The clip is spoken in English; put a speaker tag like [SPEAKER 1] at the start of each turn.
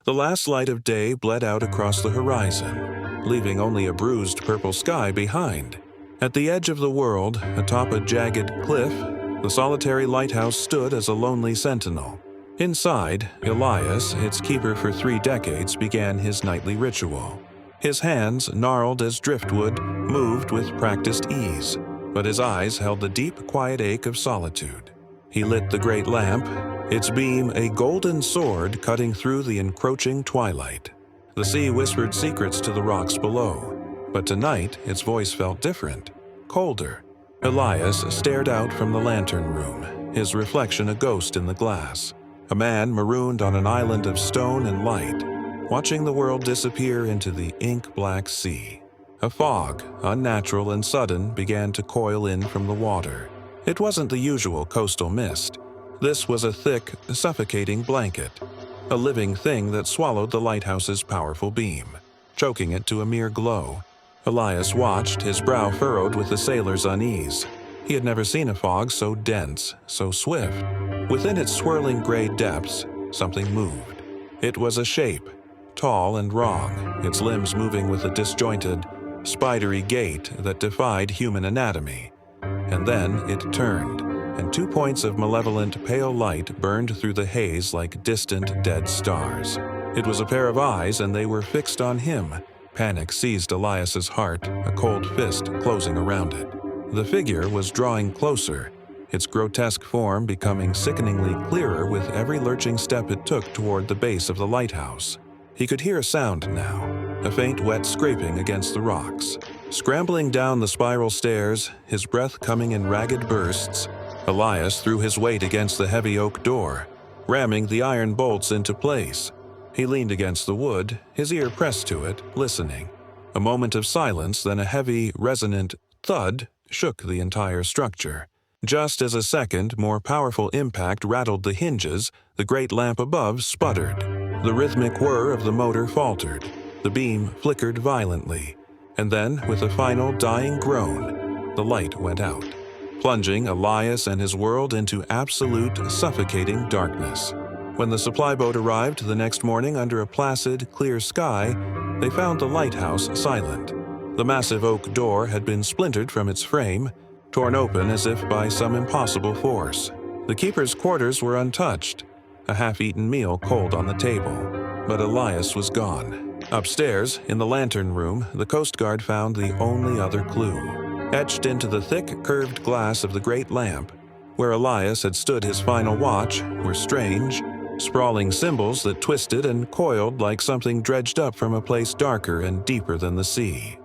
[SPEAKER 1] The last light of day bled out across the horizon, leaving only a bruised purple sky behind. At the edge of the world, atop a jagged cliff, the solitary lighthouse stood as a lonely sentinel. Inside, Elias, its keeper for 3 decades, began his nightly ritual. His hands, gnarled as driftwood, moved with practiced ease, but his eyes held the deep, quiet ache of solitude. He lit the great lamp, its beam a golden sword cutting through the encroaching twilight. The sea whispered secrets to the rocks below, but tonight its voice felt different, colder. Elias stared out from the lantern room, his reflection a ghost in the glass. A man marooned on an island of stone and light, watching the world disappear into the ink-black sea. A fog, unnatural and sudden, began to coil in from the water. It wasn't the usual coastal mist. This was a thick, suffocating blanket, a living thing that swallowed the lighthouse's powerful beam, choking it to a mere glow. Elias watched, his brow furrowed with the sailor's unease. He had never seen a fog so dense, so swift. Within its swirling gray depths, something moved. It was a shape, tall and wrong, its limbs moving with a disjointed, spidery gait that defied human anatomy. And then it turned, and 2 points of malevolent pale light burned through the haze like distant dead stars. It was a pair of eyes, and they were fixed on him. Panic seized Elias's heart, a cold fist closing around it. The figure was drawing closer, its grotesque form becoming sickeningly clearer with every lurching step it took toward the base of the lighthouse. He could hear a sound now, a faint wet scraping against the rocks. Scrambling down the spiral stairs, his breath coming in ragged bursts, Elias threw his weight against the heavy oak door, ramming the iron bolts into place. He leaned against the wood, his ear pressed to it, listening. A moment of silence, then a heavy, resonant thud shook the entire structure. Just as a second, more powerful impact rattled the hinges, the great lamp above sputtered. The rhythmic whir of the motor faltered. The beam flickered violently. And then, with a final dying groan, the light went out, plunging Elias and his world into absolute, suffocating darkness. When the supply boat arrived the next morning under a placid, clear sky, they found the lighthouse silent. The massive oak door had been splintered from its frame, torn open as if by some impossible force. The keeper's quarters were untouched, a half-eaten meal cold on the table. But Elias was gone. Upstairs, in the lantern room, the Coast Guard found the only other clue. Etched into the thick, curved glass of the great lamp, where Elias had stood his final watch, were strange, sprawling symbols that twisted and coiled like something dredged up from a place darker and deeper than the sea.